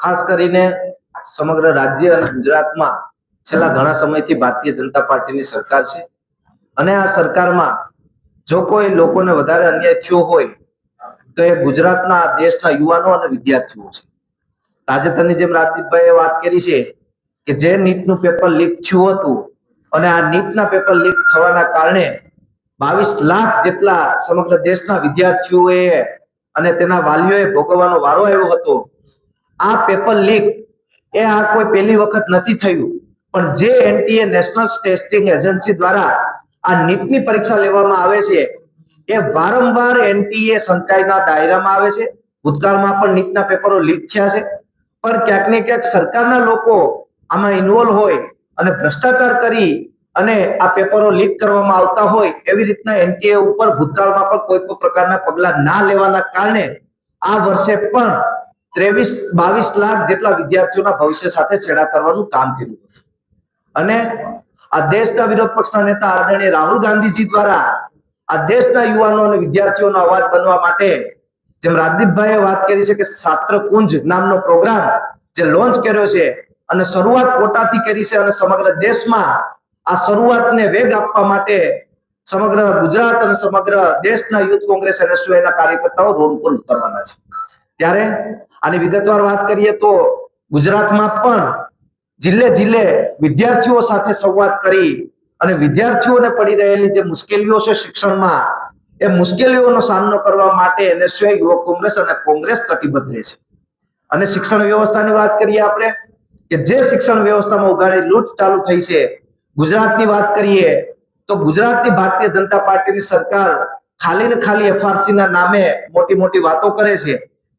ખાસ કરીને સમગ્ર રાજ્ય અને ગુજરાતમાં છેલ્લા ઘણા સમયથી ભારતીય જનતા પાર્ટીની સરકાર છે અને આ સરકારમાં જો કોઈ લોકોને વધારે અન્યાય થયો હોય તો એ ગુજરાતના દેશના યુવાનો અને વિદ્યાર્થીઓ છે। તાજેતરની જેમ રાજદીપભાઈએ વાત કરી છે કે જે નીટનું પેપર લીક થયું હતું અને આ નીટના પેપર લીક થવાના કારણે 22 લાખ જેટલા સમગ્ર દેશના વિદ્યાર્થીઓએ અને તેના વાલીઓએ ભોગવવાનો વારો આવ્યો હતો। આ પેપર લીક એ આ કોઈ પહેલી વખત નથી થયું, પણ જે એનટીએ નેશનલ ટેસ્ટિંગ એજન્સી દ્વારા આ નીટની પરીક્ષા લેવામાં આવે છે એ વારંવાર એનટીએ સંચાઈના દાયરામાં આવે છે। ભૂતકાળમાં પણ નીટના પેપરો લીક થયા છે, પણ ક્યાંક ને ક્યાંક સરકારના લોકો આમાં ઇન્વોલ્વ હોય અને ભ્રષ્ટાચાર કરી અને આ પેપરો લીક કરવામાં આવતા હોય એવી રીતના એનટીએ ઉપર ભૂતકાળમાં પણ કોઈ પણ પ્રકારના પગલા ના લેવાના કારણે આ વર્ષે પણ 22 લાખ જેટલા વિદ્યાર્થીઓના ભવિષ્ય સાથે છેડા કરવાનું કામ કર્યું અને આ દેશના વિરોધ પક્ષના નેતા આદરણીય રાહુલ ગાંધીજી દ્વારા આ દેશના યુવાનો અને વિદ્યાર્થીઓનો અવાજ બનવા માટે જેમ રાજદીપભાઈએ વાત કરી છે કે છાત્રકુંજ નામનો પ્રોગ્રામ જે લોન્ચ કર્યો છે અને શરૂઆત કોટાથી કરી છે અને સમગ્ર દેશમાં આ શરૂઆતને વેગ આપવા માટે સમગ્ર ગુજરાત અને સમગ્ર દેશના યુથ કોંગ્રેસ એનએસયુઆઈના કાર્યકર્તાઓ રોડ ઉપર ઉતરવાના છે। ત્યારે આની વિગતવાર વાત કરીએ તો ગુજરાતમાં પણ જિલ્લે જિલ્લે વિદ્યાર્થીઓ સાથે સંવાદ કરી અને વિદ્યાર્થીઓને પડી રહેલી જે મુશ્કેલીઓ છે શિક્ષણમાં એ મુશ્કેલીઓનો સામનો કરવા માટે એનએસયુઆઈ યુવક કોંગ્રેસ અને કોંગ્રેસ કટિબદ્ધ રહે છે। અને શિક્ષણ વ્યવસ્થાની વાત કરીએ આપણે કે જે શિક્ષણ વ્યવસ્થામાં ઉઘાડી લૂંટ ચાલુ થઈ છે, ગુજરાતની વાત કરીએ તો ગુજરાતની ભારતીય જનતા પાર્ટીની સરકાર ખાલી ને ખાલી એફઆરસી ના નામે મોટી મોટી વાતો કરે છે,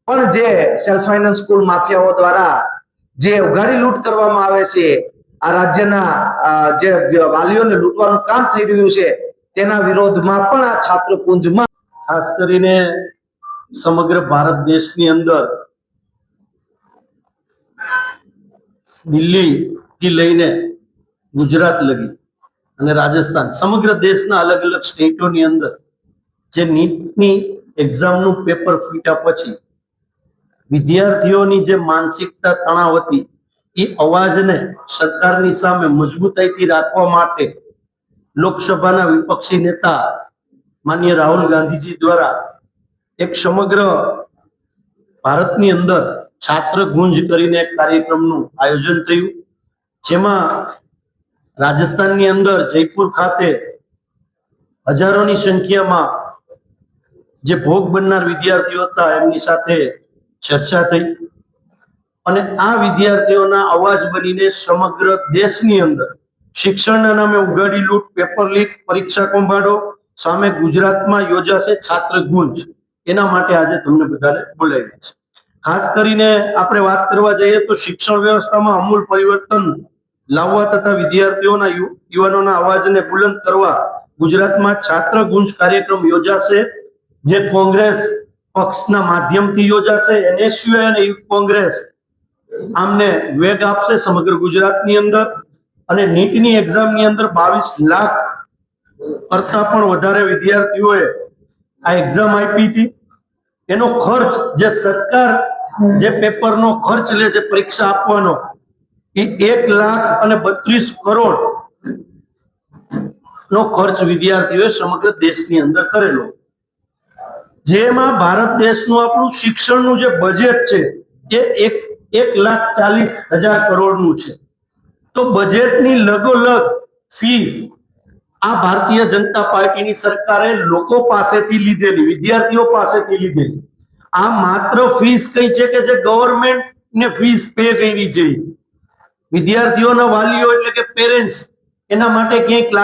પણ જે સેલ્ફ ફાઇનાન્સ સ્કૂલ માફિયાઓ દ્વારા જે ઉઘાડી લૂંટ કરવામાં આવે છે, આ રાજ્યના જે વાલીઓને લૂંટવાનું કામ થઈ રહ્યું છે તેના વિરોધમાં પણ આ છાત્રકુંજમાં ખાસ કરીને સમગ્ર ભારત દેશની અંદર દિલ્હી થી લઈને ગુજરાત લગી અને રાજસ્થાન સમગ્ર દેશના અલગ અલગ સ્ટેટોની અંદર જે નીટની એક્ઝામનું પેપર ફૂટ્યા પછી વિદ્યાર્થીઓની જે માનસિકતા તણાવ હતી એ અવાજને સરકારની સામે મજબૂતાઈથી રાખવા માટે લોકસભાના વિપક્ષી નેતા માનનીય રાહુલ ગાંધીજી દ્વારા એક સમગ્ર ભારતની અંદર છાત્ર ગુંજ કરીને એક કાર્યક્રમનું આયોજન થયું, જેમાં રાજસ્થાનની અંદર જયપુર ખાતે હજારોની સંખ્યામાં જે ભોગ બનનાર વિદ્યાર્થીઓ હતા એમની સાથે ચર્ચા થઈ અને આ વિદ્યાર્થીઓના અવાજ બનીને સમગ્ર દેશની અંદર શિક્ષણના નામે ઉઘાડી લૂંટ, પેપર લીક, પરીક્ષા કૌભાંડો સામે ગુજરાતમાં યોજાશે છાત્ર ગુંજ, એના માટે આજે તમને બધાને બોલાવ્યા છે। ખાસ કરીને આપણે વાત કરવા જઈએ તો શિક્ષણ વ્યવસ્થામાં અમૂલ પરિવર્તન લાવવા તથા વિદ્યાર્થીઓના યુવાનોના અવાજને બુલંદ કરવા ગુજરાતમાં છાત્ર ગુંજ કાર્યક્રમ યોજાશે, જે કોંગ્રેસ પક્ષના માધ્યમથી યોજાશે। એનએસયુઆઈ અને યુથ કોંગ્રેસ આમને વેગ આપશે સમગ્ર ગુજરાતની અંદર અને નીટની એક્ઝામની અંદર 22 લાખ કરતા પણ વધારે વિદ્યાર્થીઓએ આ એક્ઝામ આપી હતી। એનો ખર્ચ જે સરકાર જે પેપરનો ખર્ચ લે છે પરીક્ષા આપવાનો એ 1,32 કરોડ નો ખર્ચ વિદ્યાર્થીઓએ સમગ્ર દેશની અંદર કરેલો, જેમાં ભારત દેશનું આપણું શિક્ષણનું જે બજેટ છે એ 1,40,000 કરોડનું છે। તો બજેટની લગોલગ ફી આ ભારતીય જનતા પાર્ટીની સરકારે લોકો પાસેથી લીધેલી, વિદ્યાર્થીઓ પાસેથી લીધેલી। આ માત્ર ફીસ કઈ છે કે જે ગવર્મેન્ટ ને ફીસ પે કરી છે, વિદ્યાર્થીઓના વાલીઓ એટલે કે પેરેન્ટ્સ એના માટે ક્યાંક